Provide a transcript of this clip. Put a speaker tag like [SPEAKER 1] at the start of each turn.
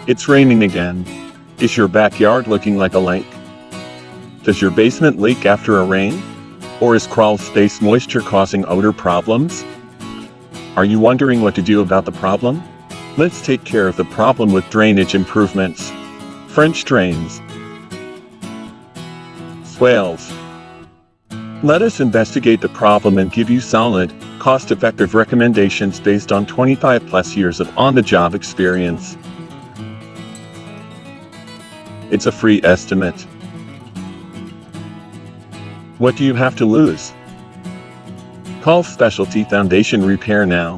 [SPEAKER 1] It's raining again. Is your backyard looking like a lake? Does your basement leak after a rain? Or is crawl space moisture causing odor problems? Are you wondering what to do about the problem? Let's take care of the problem with drainage improvements. French drains. Swales. Let us investigate the problem and give you solid, cost-effective recommendations based on 25+ years of on-the-job experience. It's a free estimate. What do you have to lose? Call Specialty Foundation Repair now.